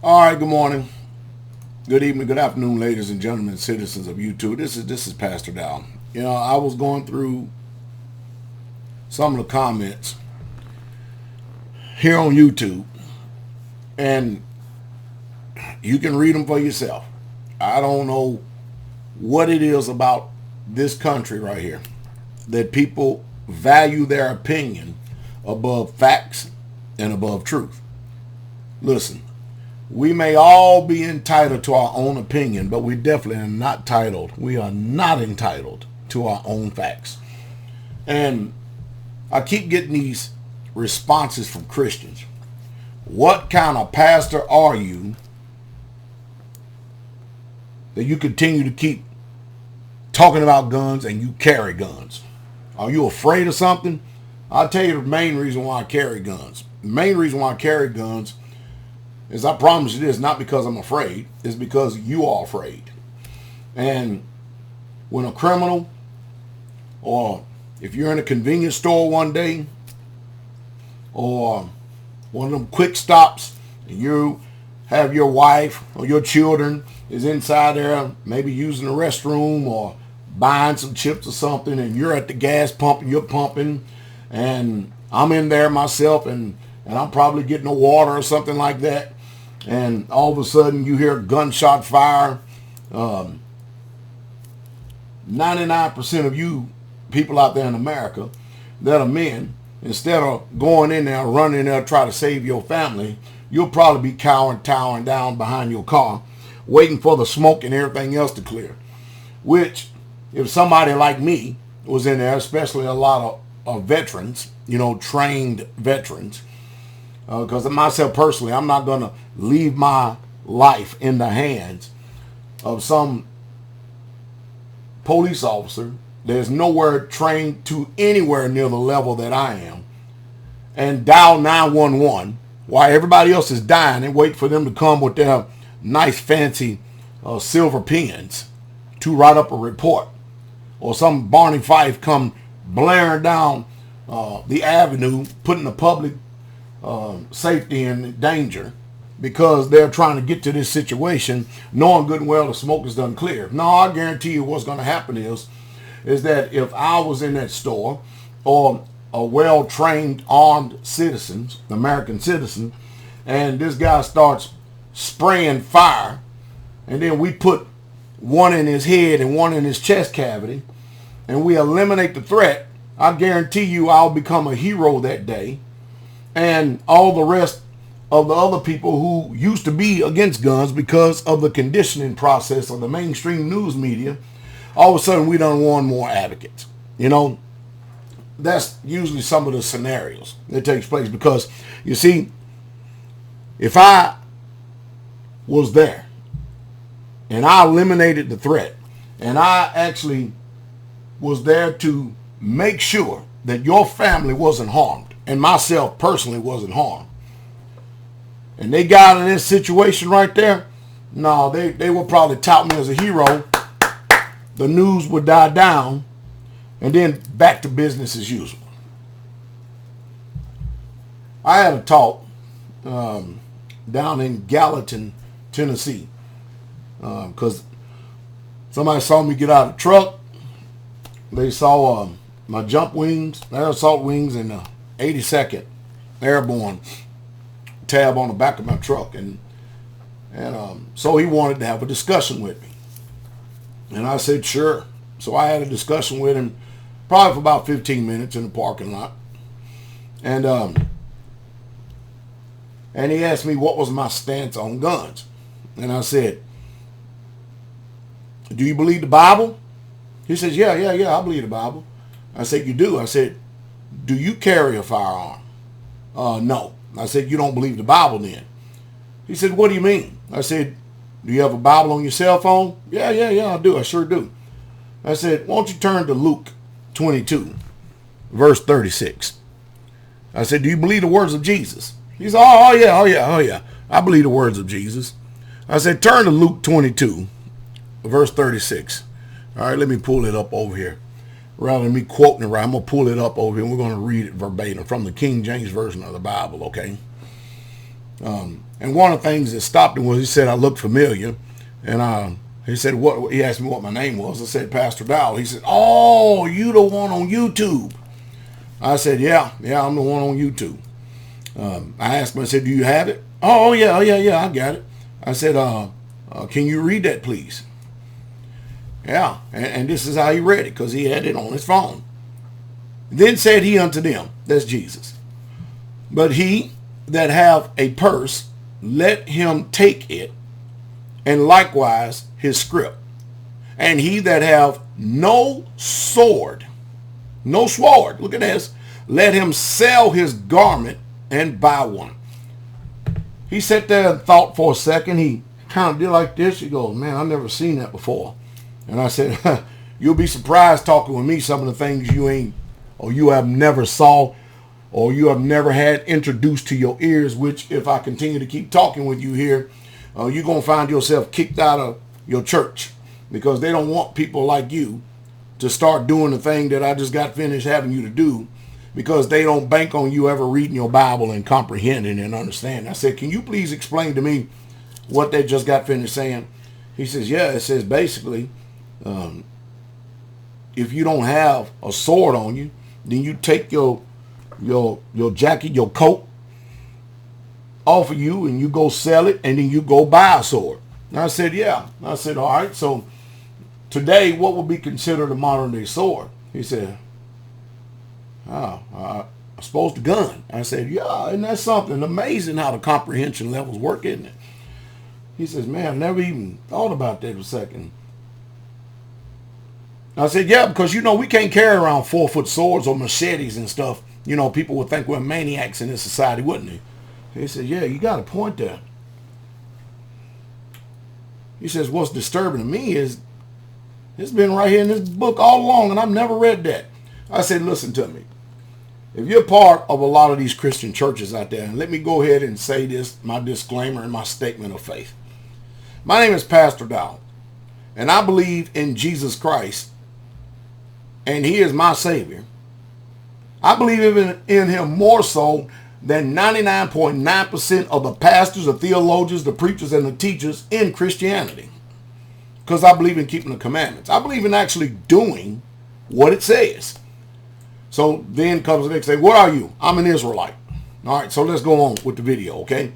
All right, good morning, good evening, good afternoon, ladies and gentlemen, citizens of YouTube. This is Pastor Dowell. I was going through some of the comments here on YouTube, and you can read them for yourself. I don't know what it is about this country right here that people value their opinion above facts and above truth. Listen, we may all be entitled to our own opinion, but we definitely are not entitled. We are not entitled to our own facts. And I keep getting these responses from Christians. What kind of pastor are you that you continue to keep talking about guns and you carry guns? Are you afraid of something? I'll tell you the main reason why I carry guns. The main reason why I carry guns is, I promise you this, not because I'm afraid, it's because you are afraid. And when a criminal, or if you're in a convenience store one day, or one of them quick stops, and you have your wife or your children is inside there, maybe using the restroom or buying some chips or something, and you're at the gas pump and you're pumping, and I'm in there myself, and I'm probably getting a water or something like that, and all of a sudden you hear gunshot fire. 99% of you people out there in America that are men, instead of going in there, running in there, try to save your family, you'll probably be towering down behind your car, waiting for the smoke and everything else to clear. Which, if somebody like me was in there, especially a lot of veterans, trained veterans, because myself personally, I'm not going to leave my life in the hands of some police officer that's nowhere trained to anywhere near the level that I am, and dial 911 while everybody else is dying and wait for them to come with their nice fancy silver pens to write up a report, or some Barney Fife come blaring down the avenue, putting the public safety in danger because they're trying to get to this situation knowing good and well the smoke is done clear. No, I guarantee you what's going to happen is that if I was in that store, or a well-trained armed citizen, American citizen, and this guy starts spraying fire, and then we put one in his head and one in his chest cavity, and we eliminate the threat, I guarantee you I'll become a hero that day. And all the rest of the other people who used to be against guns because of the conditioning process of the mainstream news media, all of a sudden we done won more advocates. That's usually some of the scenarios that takes place, because you see, if I was there and I eliminated the threat, and I actually was there to make sure that your family wasn't harmed, and myself personally wasn't harmed, and they got in this situation right there, no, they would probably tout me as a hero. The news would die down, and then back to business as usual. I had a talk down in Gallatin, Tennessee, because somebody saw me get out of the truck. They saw my jump wings, air assault wings, and the 82nd Airborne tab on the back of my truck, and so he wanted to have a discussion with me, and I said sure. So I had a discussion with him, probably for about 15 minutes in the parking lot, and he asked me what was my stance on guns, and I said, "Do you believe the Bible?" He says, "Yeah, I believe the Bible." I said, "You do?" I said, "Do you carry a firearm?" No. I said, "You don't believe the Bible then?" He said, "What do you mean?" I said, "Do you have a Bible on your cell phone?" Yeah, I do. I sure do. I said, "Why don't you turn to Luke 22, verse 36. I said, "Do you believe the words of Jesus?" He said, oh yeah. I believe the words of Jesus." I said, "Turn to Luke 22, verse 36. All right, let me pull it up over here. Rather than me quoting it right, I'm going to pull it up over here, and we're going to read it verbatim from the King James Version of the Bible, okay? And one of the things that stopped him was he said I looked familiar. And he said, "What?" He asked me what my name was. I said, "Pastor Dowell." He said, "Oh, you the one on YouTube?" I said, yeah, I'm the one on YouTube. I asked him, I said, "Do you have it?" "Oh, yeah, I got it." I said, "Can you read that, please?" Yeah, and this is how he read it, because he had it on his phone. "Then said he unto them," that's Jesus, "But he that have a purse, let him take it, and likewise his scrip. And he that have no sword," look at this, "let him sell his garment and buy one." He sat there and thought for a second. He kind of did like this. He goes, "Man, I've never seen that before." And I said, "You'll be surprised talking with me some of the things you ain't, or you have never saw, or you have never had introduced to your ears, which if I continue to keep talking with you here, you're going to find yourself kicked out of your church, because they don't want people like you to start doing the thing that I just got finished having you to do, because they don't bank on you ever reading your Bible and comprehending and understanding." I said, "Can you please explain to me what they just got finished saying?" He says, "Yeah, it says basically, if you don't have a sword on you, then you take your jacket, your coat off of you, and you go sell it, and then you go buy a sword." And I said, "Yeah." I said, "All right, so today, what would be considered a modern day sword?" He said, I suppose the gun." I said, "Yeah, and that's something amazing how the comprehension levels work, isn't it?" He says, "Man, I never even thought about that for a second." I said, "Yeah, because, we can't carry around 4-foot swords or machetes and stuff. People would think we're maniacs in this society, wouldn't they?" He said, "Yeah, you got a point there." He says, "What's disturbing to me is it's been right here in this book all along, and I've never read that." I said, "Listen to me. If you're part of a lot of these Christian churches out there," and let me go ahead and say this, my disclaimer and my statement of faith. My name is Pastor Dowell, and I believe in Jesus Christ, and he is my Savior. I believe in him more so than 99.9% of the pastors, the theologians, the preachers, and the teachers in Christianity, because I believe in keeping the commandments. I believe in actually doing what it says. So then comes the next day, "What are you?" "I'm an Israelite." All right, so let's go on with the video, okay?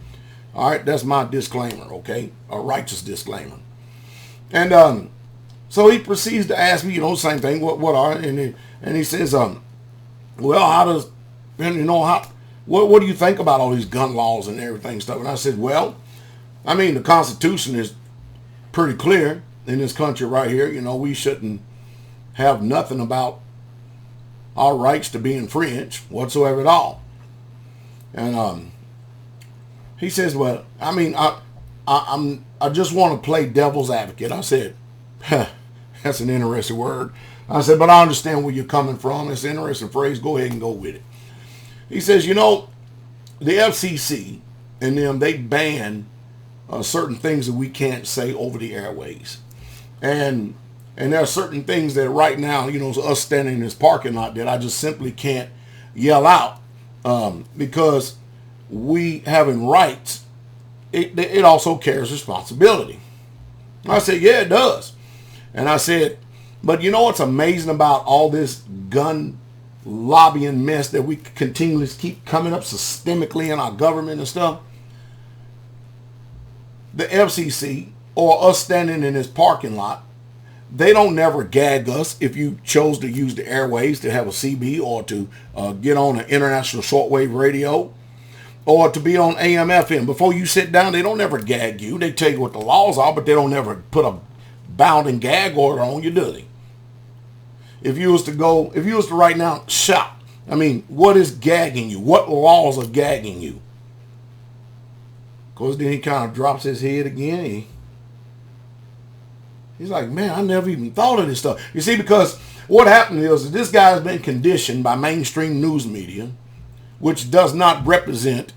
All right, that's my disclaimer, okay? A righteous disclaimer. And so he proceeds to ask me, same thing, what are, and he says, "Well, how does, what do you think about all these gun laws and everything stuff?" And I said, "Well, the Constitution is pretty clear in this country right here. We shouldn't have nothing about our rights to be infringed whatsoever at all." And he says, "Well, I just want to play devil's advocate." I said, "That's an interesting word." I said, "But I understand where you're coming from. It's an interesting phrase. Go ahead and go with it." He says, "The FCC and them, they ban certain things that we can't say over the airways. And there are certain things that right now, us standing in this parking lot, that I just simply can't yell out because we having rights, it also carries responsibility." I said, "Yeah, it does." And I said, "But what's amazing about all this gun lobbying mess that we continuously keep coming up systemically in our government and stuff? The FCC, or us standing in this parking lot, they don't never gag us if you chose to use the airways to have a CB, or to get on an international shortwave radio, or to be on AM, FM. Before you sit down, they don't never gag you. They tell you what the laws are, but they don't never put a bound and gag order on you, do they? If you was to right now shop, what is gagging you? What laws are gagging you?" Of course, then he kind of drops his head again. He's like, "Man, I never even thought of this stuff." You see, because what happened is this guy has been conditioned by mainstream news media, which does not represent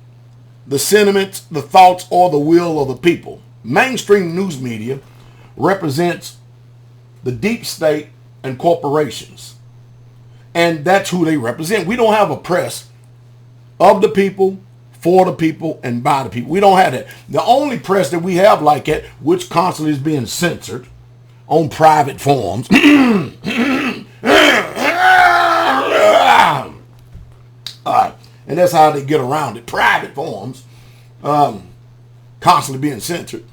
the sentiments, the thoughts, or the will of the people. Mainstream news media represents the deep state and corporations. And that's who they represent. We don't have a press of the people, for the people and by the people. We don't have that. The only press that we have like that, which constantly is being censored on private forums. And that's how they get around it. Private forums, constantly being censored,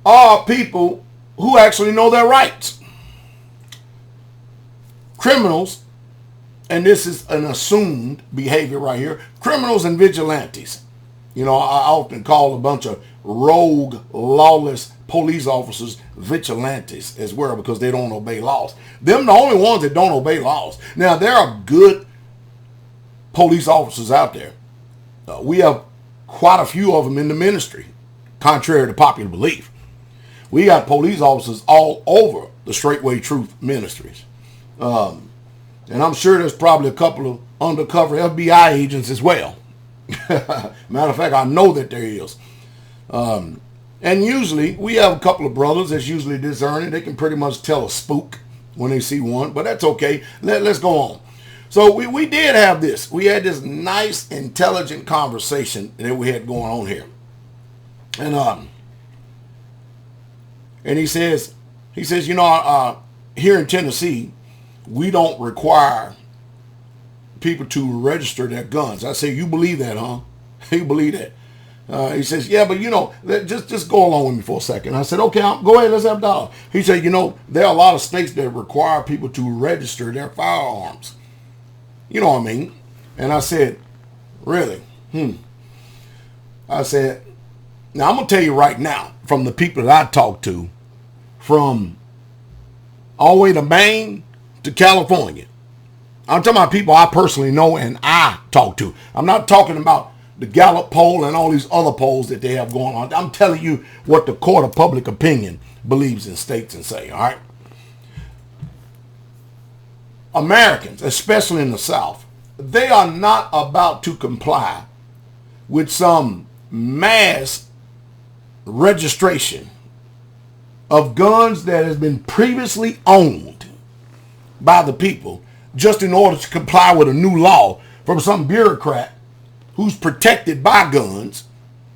are people who actually know their rights. Criminals, and this is an assumed behavior right here, criminals and vigilantes. You know, I often call a bunch of rogue, lawless police officers vigilantes as well, because they don't obey laws. Them the only ones that don't obey laws. Now, there are good police officers out there. We have quite a few of them in the ministry, contrary to popular belief. We got police officers all over the Straightway Truth Ministries. And I'm sure there's probably a couple of undercover FBI agents as well. Matter of fact, I know that there is. And usually, we have a couple of brothers that's usually discerning. They can pretty much tell a spook when they see one, but that's okay. Let's go on. So we did have this. We had this nice, intelligent conversation that we had going on here. And he says, you know, here in Tennessee, we don't require people to register their guns. I say, you believe that, huh? You believe that? He says, yeah, but you know, just go along with me for a second. I said, okay, go ahead, let's have a dialogue. He said, you know, there are a lot of states that require people to register their firearms. You know what I mean? And I said, really? I said, now I'm going to tell you right now, from the people that I talk to, from all the way to Maine to California, I'm talking about people I personally know and I talk to. I'm not talking about the Gallup poll and all these other polls that they have going on. I'm telling you what the court of public opinion believes in states and say, all right? Americans, especially in the South, they are not about to comply with some mass registration of guns that has been previously owned by the people just in order to comply with a new law from some bureaucrat who's protected by guns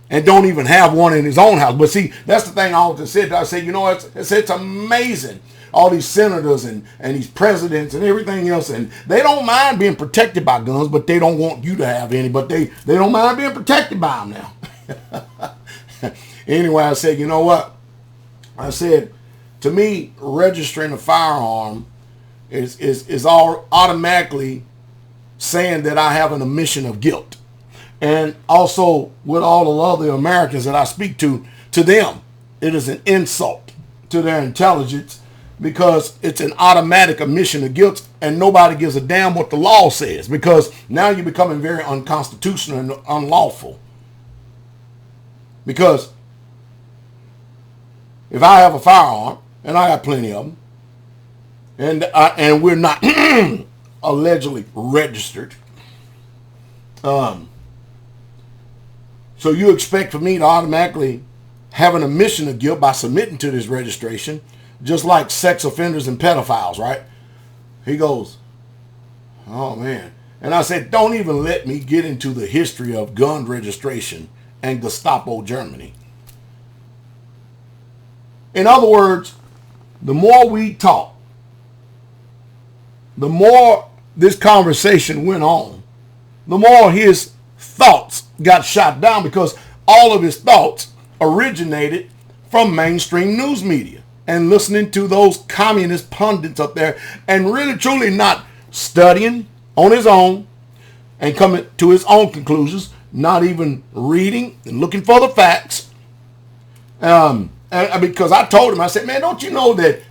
and don't even have one in his own house. But see, that's the thing I always said. I say, you know, it's amazing. All these senators and these presidents and everything else, and they don't mind being protected by guns, but they don't want you to have any, but they don't mind being protected by them now. Anyway, I said, you know what? I said, to me, registering a firearm is all automatically saying that I have an admission of guilt. And also with all the other Americans that I speak to them, it is an insult to their intelligence, because it's an automatic admission of guilt and nobody gives a damn what the law says, because now you're becoming very unconstitutional and unlawful. Because if I have a firearm, and I got plenty of them, and we're not allegedly registered, so you expect for me to automatically have an admission of guilt by submitting to this registration, just like sex offenders and pedophiles, right? He goes, oh man. And I said, don't even let me get into the history of gun registration and Gestapo Germany. In other words, the more we talk, the more this conversation went on, the more his thoughts got shot down, because all of his thoughts originated from mainstream news media and listening to those communist pundits up there and really truly not studying on his own and coming to his own conclusions, not even reading and looking for the facts. And because I told him, I said, man, don't you know that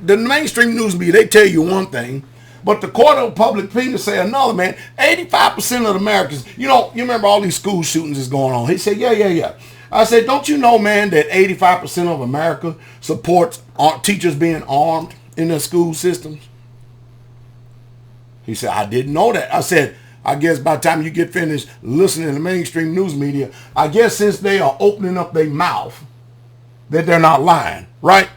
the mainstream news media, they tell you one thing, but the court of public opinion say another, man. 85% of the Americans, you know, you remember all these school shootings is going on. He said, yeah. I said, don't you know, man, that 85% of America supports teachers being armed in their school systems? He said, I didn't know that. I said, I guess by the time you get finished listening to the mainstream news media, I guess since they are opening up their mouth, that they're not lying, right?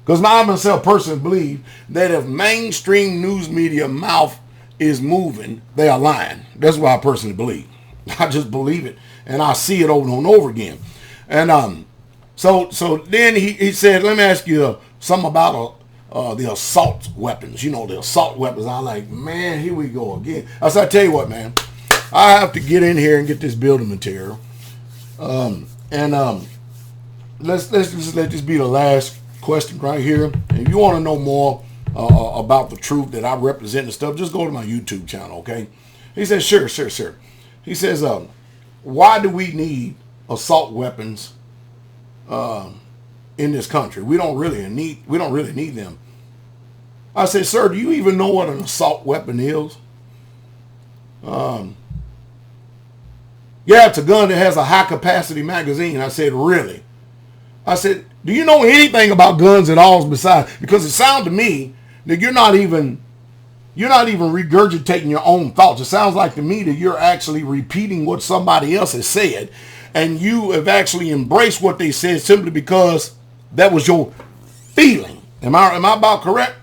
Because I myself personally believe that if mainstream news media mouth is moving, they are lying. That's what I personally believe. I just believe it, and I see it over and over again. And so then he said, let me ask you something about the assault weapons. You know, the assault weapons. I'm like, man, here we go again. I said, I tell you what, man, I have to get in here and get this building material. Let's just let this be the last question right here. And if you want to know more about the truth that I represent and stuff, just go to my YouTube channel, okay? He says, sure. He says, why do we need assault weapons in this country? We don't really need them. I said, sir, do you even know what an assault weapon is? Yeah, it's a gun that has a high capacity magazine. I said, really? I said, do you know anything about guns at all besides? Because it sounds to me that you're not even regurgitating your own thoughts. It sounds like to me that you're actually repeating what somebody else has said, and you have actually embraced what they said simply because that was your feeling. Am I about correct?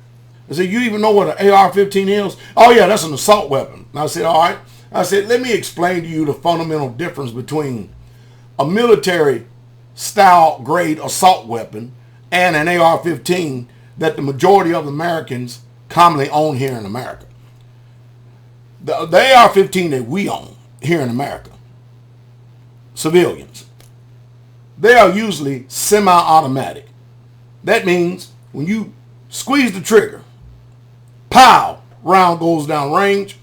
I said, you even know what an AR-15 is? Oh yeah, that's an assault weapon. And I said, all right. I said, let me explain to you the fundamental difference between a military style grade assault weapon and an AR-15 that the majority of Americans commonly own here in America. The AR-15 that we own here in America, civilians, they are usually semi-automatic. That means when you squeeze the trigger, pow, round goes down range.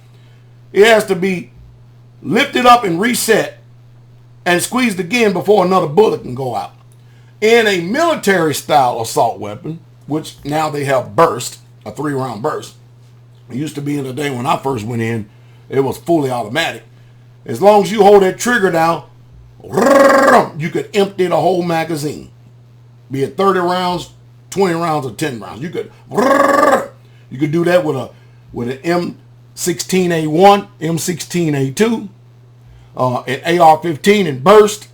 It has to be lifted up and reset and squeezed again before another bullet can go out. In a military style assault weapon, which now they have burst, a 3-round burst. It used to be in the day when I first went in, it was fully automatic. As long as you hold that trigger down, you could empty the whole magazine. Be it 30 rounds, 20 rounds, or 10 rounds. You could do that with an M16A1, M16A2, an AR-15 in burst.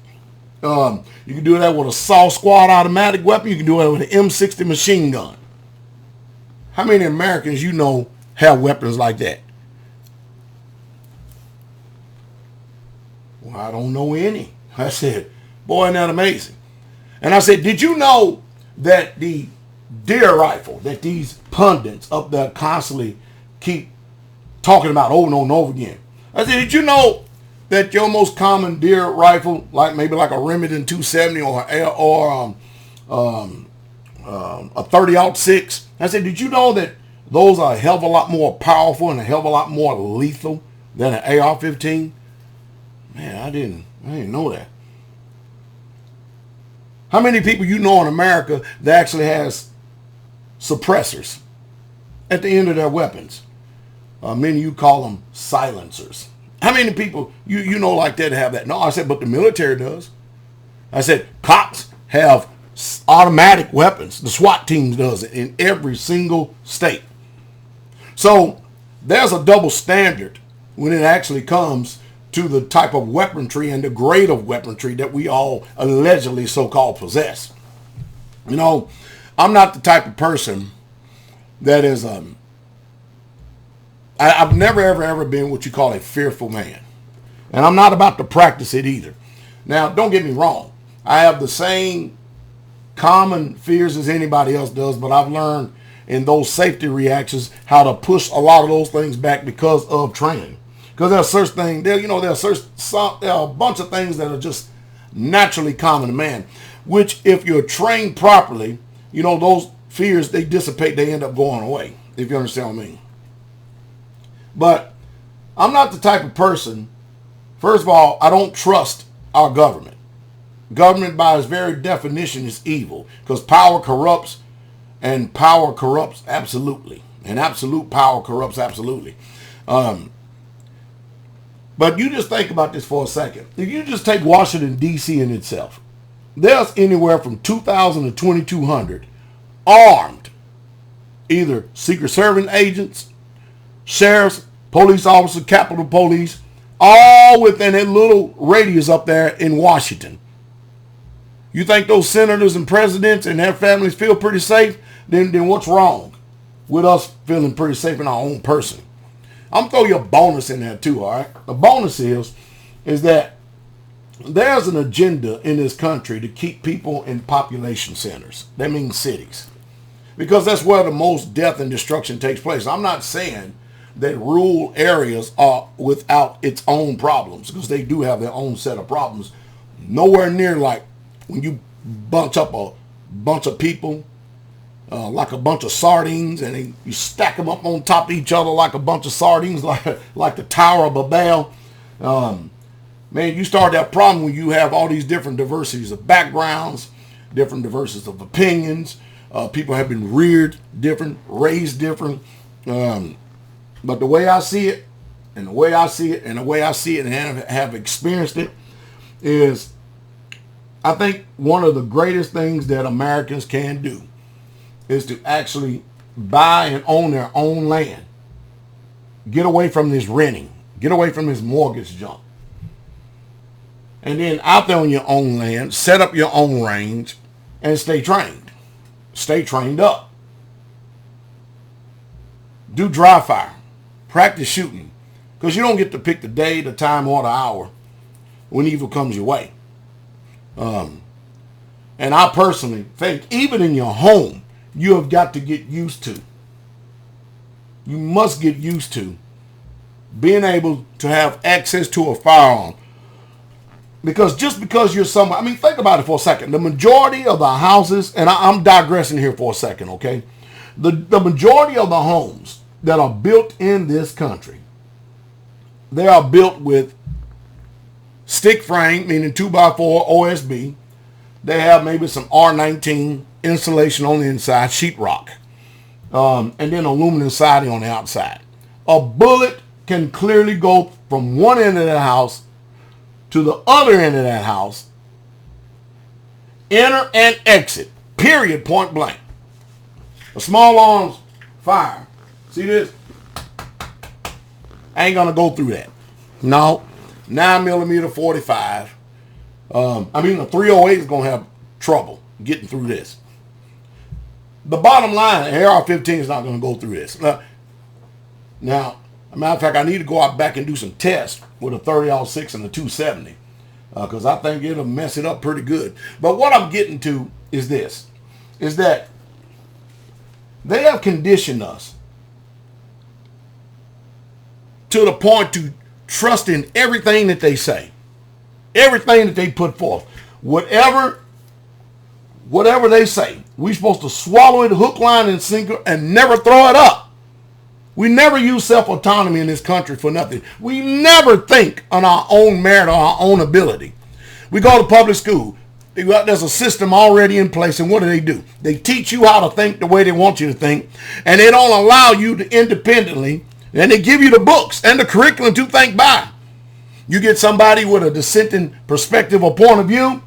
You can do that with a Saw Squad automatic weapon. You can do that with an M60 machine gun. How many Americans you know have weapons like that? Well, I don't know any. I said, boy, isn't that amazing? And I said, did you know that the deer rifle that these pundits up there constantly keep talking about over and over again? I said, did you know that your most common deer rifle, like maybe like a Remington 270 or a 30-06? I said, did you know that those are a hell of a lot more powerful and a hell of a lot more lethal than an AR-15? Man, I didn't know that. How many people you know in America that actually has suppressors at the end of their weapons? Many you call them silencers. How many people you know like that have that? No, I said, but the military does. I said, cops have automatic weapons. The SWAT teams does it in every single state. So there's a double standard when it actually comes to the type of weaponry and the grade of weaponry that we all allegedly so-called possess. You know, I'm not the type of person that is, I've never, ever been what you call a fearful man. And I'm not about to practice it either. Now, don't get me wrong. I have the same common fears as anybody else does, but I've learned in those safety reactions how to push a lot of those things back because of training. Because there are a bunch of things that are just naturally common to man, which if you're trained properly, those fears, they dissipate, they end up going away, if you understand what I mean. But I'm not the type of person, first of all, I don't trust our government. Government by its very definition is evil, because power corrupts, and power corrupts absolutely. And absolute power corrupts absolutely. But you just think about this for a second. If you just take Washington, D.C. in itself, there's anywhere from 2,000 to 2,200 armed, either Secret Service agents, sheriffs, police officers, Capitol Police, all within that little radius up there in Washington. You think those senators and presidents and their families feel pretty safe? Then what's wrong with us feeling pretty safe in our own person? I'm throw you a bonus in there too, all right? The bonus is that there's an agenda in this country to keep people in population centers. That means cities. Because that's where the most death and destruction takes place. I'm not saying that rural areas are without its own problems, because they do have their own set of problems. Nowhere near like when you bunch up a bunch of people like a bunch of sardines, and you stack them up on top of each other like a bunch of sardines, like the Tower of Babel. Man, you start that problem when you have all these different diversities of backgrounds, different diversities of opinions. People have been reared different, raised different. But the way I see it, and the way I see it, and the way I see it and have experienced it is, I think one of the greatest things that Americans can do is to actually buy and own their own land. Get away from this renting. Get away from this mortgage junk. And then out there on your own land, set up your own range and stay trained. Stay trained up. Do dry fire. Practice shooting. Because you don't get to pick the day, the time, or the hour when evil comes your way. And I personally think even in your home, you have got to get used to. You must get used to being able to have access to a firearm. Because just because you're somewhere, I mean, think about it for a second. The majority of the houses, and I'm digressing here for a second, okay? The majority of the homes that are built in this country, they are built with stick frame, meaning 2x4 OSB. They have maybe some R19 insulation on the inside, sheetrock, and then aluminum siding on the outside. A bullet can clearly go from one end of the house to the other end of that house, enter and exit, period, point blank. A small arms fire. See this? I ain't gonna go through that. No, 9mm 45. A 308 is gonna have trouble getting through this. The bottom line, AR15 is not gonna go through this. Now, as a matter of fact, I need to go out back and do some tests with a 30-06 and a 270 because I think it'll mess it up pretty good. But what I'm getting to is this, is that they have conditioned us to the point to trust in everything that they say, everything that they put forth. Whatever they say, we're supposed to swallow it hook, line, and sinker and never throw it up. We never use self-autonomy in this country for nothing. We never think on our own merit or our own ability. We go to public school. There's a system already in place, and what do? They teach you how to think the way they want you to think, and they don't allow you to independently, and they give you the books and the curriculum to think by. You get somebody with a dissenting perspective or point of view,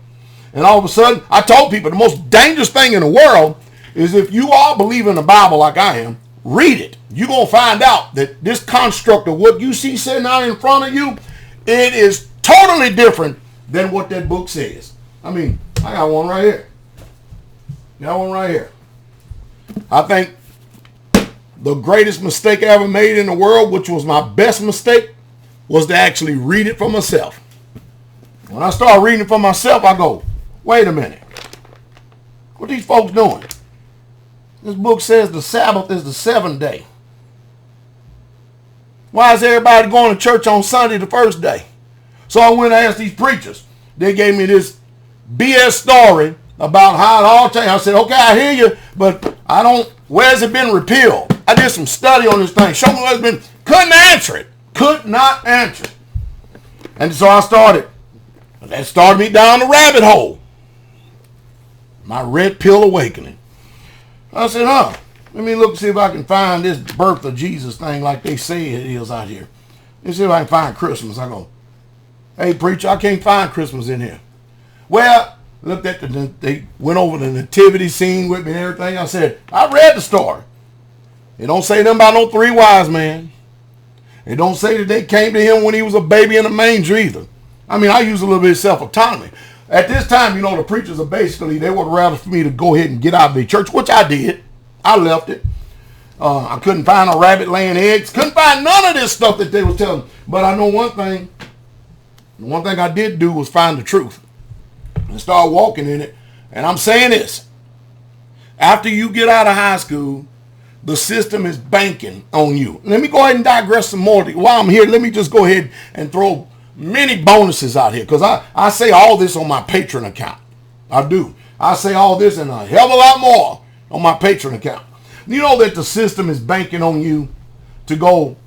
and all of a sudden, I told people the most dangerous thing in the world is if you all believe in the Bible like I am, read it. You're going to find out that this construct of what you see sitting out in front of you, it is totally different than what that book says. I mean, I got one right here. Got one right here. I think the greatest mistake I ever made in the world, which was my best mistake, was to actually read it for myself. When I start reading it for myself, I go, wait a minute. What are these folks doing? This book says the Sabbath is the seventh day. Why is everybody going to church on Sunday the first day? So I went and asked these preachers. They gave me this BS story about how it all changed. I said, okay, I hear you, but I don't, where's it been repealed? I did some study on this thing. Show me where it's been. Couldn't answer it. Could not answer it. And so I started. That started me down the rabbit hole. My red pill awakening. I said, let me look and see if I can find this birth of Jesus thing like they say it is out here. Let's see if I can find Christmas. I go, hey, preacher, I can't find Christmas in here. Well, looked at they went over the nativity scene with me and everything. I said, I read the story. It don't say nothing about no three wise men. It don't say that they came to him when he was a baby in a manger either. I mean, I use a little bit of self-autonomy. At this time, the preachers are basically, they would rather for me to go ahead and get out of the church, which I did. I left it. I couldn't find a rabbit laying eggs. Couldn't find none of this stuff that they were telling me. But I know one thing. The one thing I did do was find the truth and start walking in it. And I'm saying this. After you get out of high school, the system is banking on you. Let me go ahead and digress some more. While I'm here, let me just go ahead and throw many bonuses out here. Because I say all this on my Pateron account. I do. I say all this and a hell of a lot more on my Pateron account. You know that the system is banking on you to go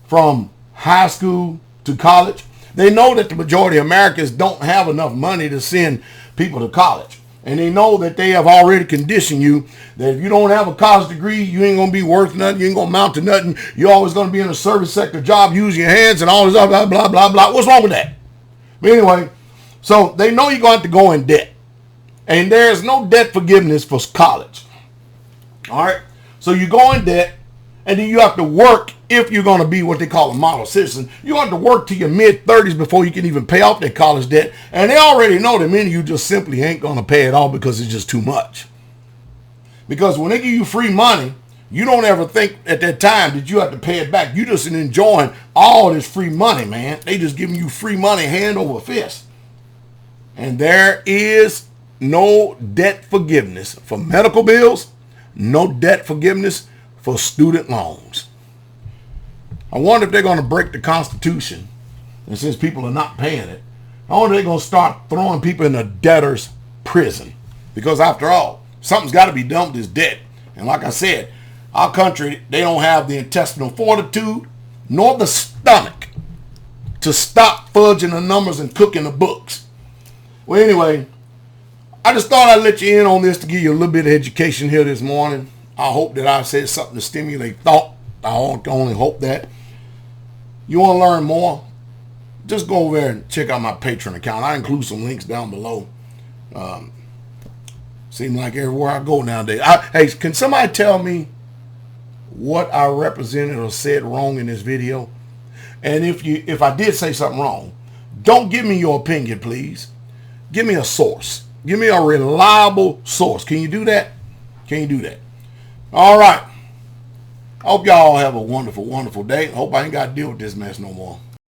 from high school to college. They know that the majority of Americans don't have enough money to send people to college. And they know that they have already conditioned you that if you don't have a college degree, you ain't going to be worth nothing. You ain't going to amount to nothing. You're always going to be in a service sector job, using your hands and all this, blah, blah, blah, blah, blah. What's wrong with that? But anyway, so they know you're going to have to go in debt. And there's no debt forgiveness for college. All right? So you go in debt, and then you have to work if you're going to be what they call a model citizen. You have to work to your mid-30s before you can even pay off that college debt. And they already know that many of you just simply ain't going to pay it off because it's just too much. Because when they give you free money, you don't ever think at that time that you have to pay it back. You just enjoying all this free money, man. They just giving you free money hand over fist. And there is no debt forgiveness for medical bills. No debt forgiveness for student loans. I wonder if they're going to break the Constitution. And since people are not paying it, I wonder if they're going to start throwing people in a debtor's prison. Because after all, something's got to be done with this debt. And like I said, our country, they don't have the intestinal fortitude nor the stomach to stop fudging the numbers and cooking the books. Well, anyway, I just thought I'd let you in on this to give you a little bit of education here this morning. I hope that I said something to stimulate thought. I only hope that. You want to learn more? Just go over there and check out my Pateron account. I include some links down below. Seems like everywhere I go nowadays. Hey, can somebody tell me what I represented or said wrong in this video? And if I did say something wrong, don't give me your opinion, please. Give me a source. Give me a reliable source. Can you do that? Can you do that? All right. I hope y'all have a wonderful, wonderful day. I hope I ain't got to deal with this mess no more.